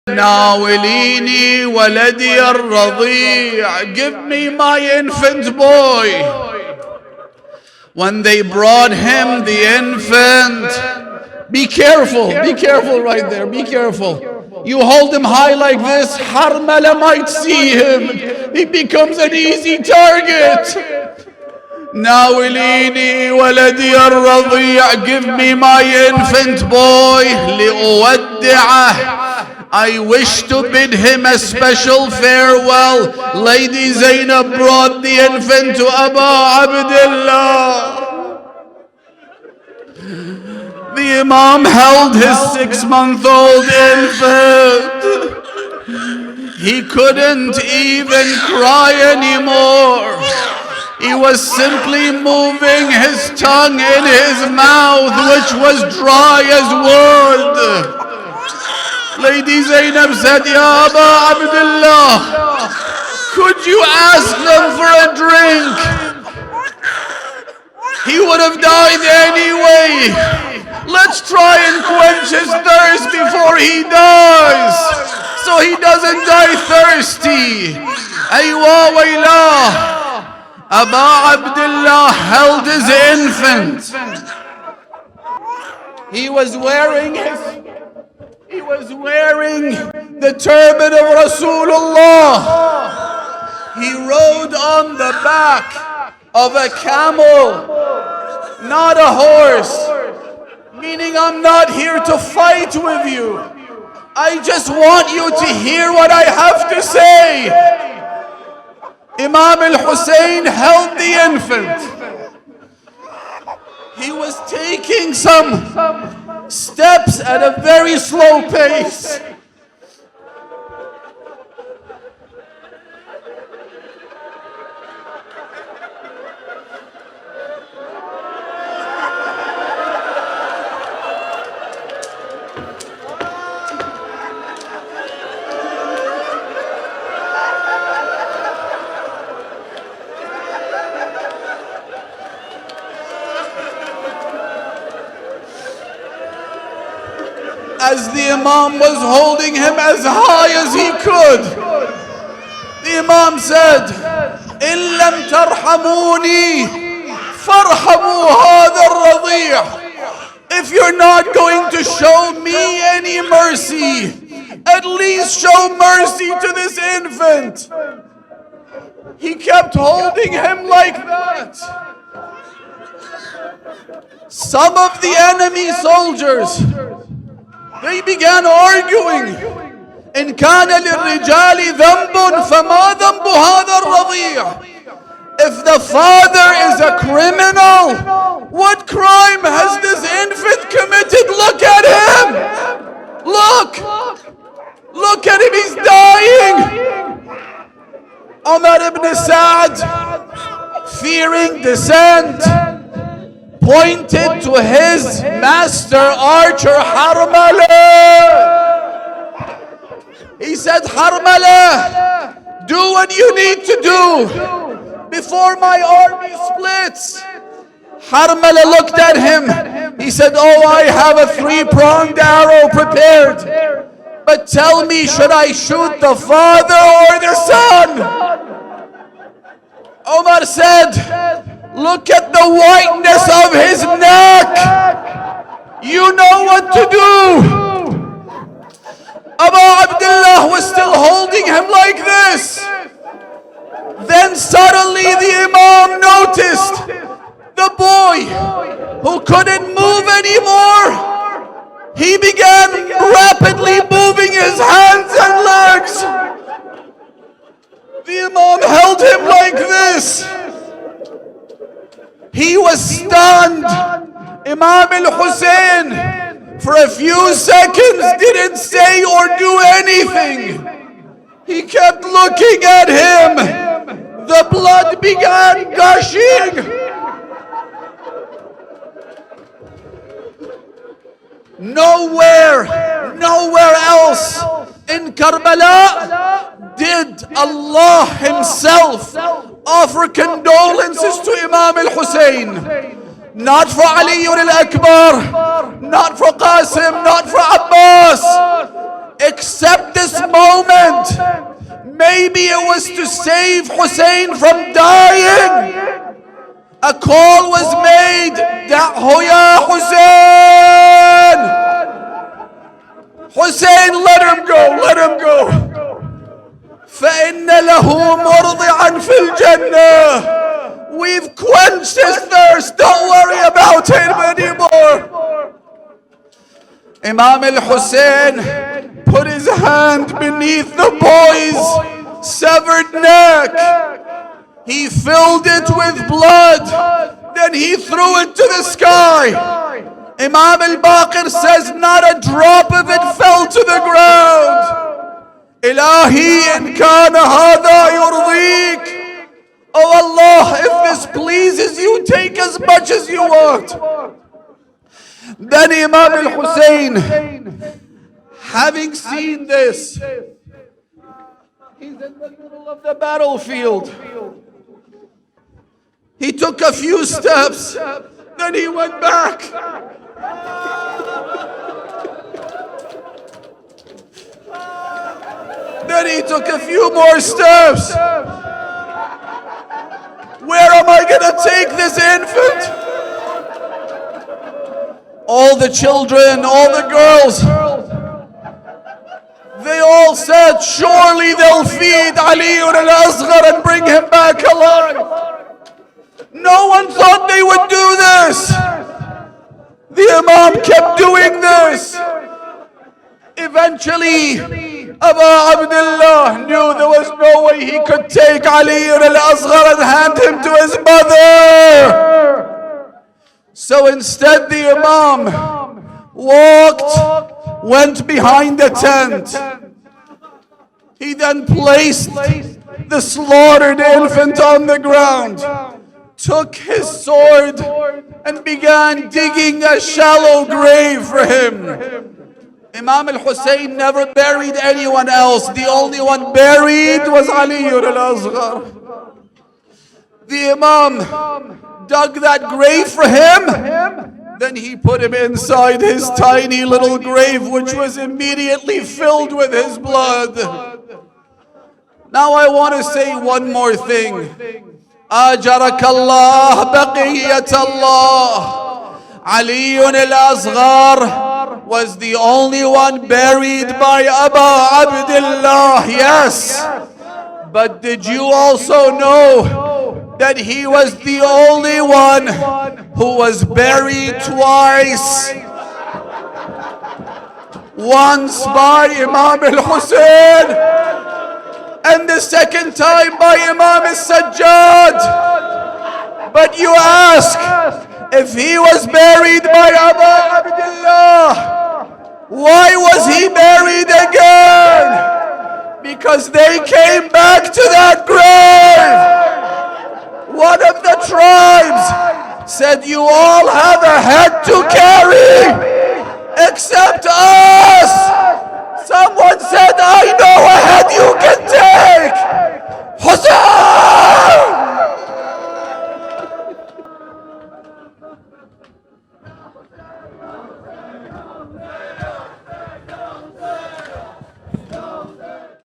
ناوليني ولدي الرضيع, give me my infant boy. When they brought him the infant, be careful right there, be careful. You hold him high like this, Harmala might see him. He becomes an easy target. ناوليني ولدي الرضيع, give me my infant boy. لأودعه, I wish to bid him a special farewell. Lady Zainab brought the infant to Aba Abdullah. The Imam held his 6-month-old infant. He couldn't even cry anymore. He was simply moving his tongue in his mouth, which was dry as wood. Lady Zainab said, Ya Aba Abdullah, could you ask them for a drink? He would have died anyway. Let's try and quench his thirst before he dies, so he doesn't die thirsty. Aywa waylah. Aba Abdullah held his infant. He was wearing the turban of Rasulullah. He rode on the back of a camel, not a horse. Meaning, I'm not here to fight with you. I just want you to hear what I have to say. Imam al-Hussein held the infant. He was taking some steps at a very slow pace. As the Imam was holding him as high as he could, the Imam said, إِن لَمْ تَرْحَمُونِي فَارْحَمُوا هَذَا الرَّضِيعَ. If you're not going to show me any mercy, at least show mercy to this infant. He kept holding him like that. Some of the enemy soldiers, they began arguing. إن كان للرجال ذنب فما ذنب هذا الرضيع. If the father is a criminal, what crime has this infant committed? Look at him. Look at him, he's dying. Umar ibn Sa'd, fearing dissent, pointed to his master archer Harmala. He said, Harmala, do what you need to do before my army splits. Harmala looked at him. He said, oh, I have a 3-pronged arrow prepared. But tell me, should I shoot the father or the son? Omar said, look at the whiteness of his neck. You know what to do. Abu Abdullah was still holding him like this. Then suddenly the Imam noticed the boy who couldn't move anymore. He began rapidly moving his hands and legs. The Imam held him like this. He was stunned. Imam al-Hussein, for a few seconds, didn't say or do anything. He kept looking at him. The blood began gushing. Nowhere else in Karbala did Allah Himself offer condolences to Imam al-Hussein. Not for Ali al-Akbar, not for Qasim, not for Abbas. except this moment. Maybe it was to save Hussein from dying. A call was made, Da'hu ya Hussein. Hussein, let him go, let him go. فَإِنَّ لَهُ مُرْضِعًا فِي الْجَنَّةِ. We've quenched his thirst, don't worry about him anymore. Imam al-Hussein put his hand beneath the boy's severed neck. He filled it with blood, then he threw it to the sky. Imam al-Baqir says not a drop of it fell to the ground. Ilahi in kana hada yurdik. Oh Allah, if this pleases you, take as much as you want. Then Imam al-Hussein, having seen this, he's in the middle of the battlefield. He took a few steps, then he went back. Then he took a few more steps. Where am I going to take this infant? All the children, all the girls, they all said, surely they'll feed Ali al-Asghar and bring him back alive. No one thought they would do this. The Imam kept doing this. Eventually, Abu Abdullah knew there was no way he could take Ali al-Asghar and hand him to his mother. So instead the Imam went behind the tent. He then placed the slaughtered infant on the ground, took his sword and began digging a shallow grave for him. Imam al-Hussein never buried anyone else. The only one buried was Ali al-Asghar. The Imam dug that grave for him. Then he put him inside his tiny little grave, which was immediately filled with his blood. Now I want to say one more thing. Ajarakallah baqiyyatallah. Ali al-Asghar was the only one buried by Abu Abdullah, yes. But did you also know that he was the only one who was buried twice? Once by Imam al-Hussein, and the second time by Imam al-Sajjad. But you ask, if he was buried by Abu Abdullah, why was he buried again? Because they came back to that grave. One of the tribes said, you all have a head to carry except us. Someone said, I know a head you can take. Hussein!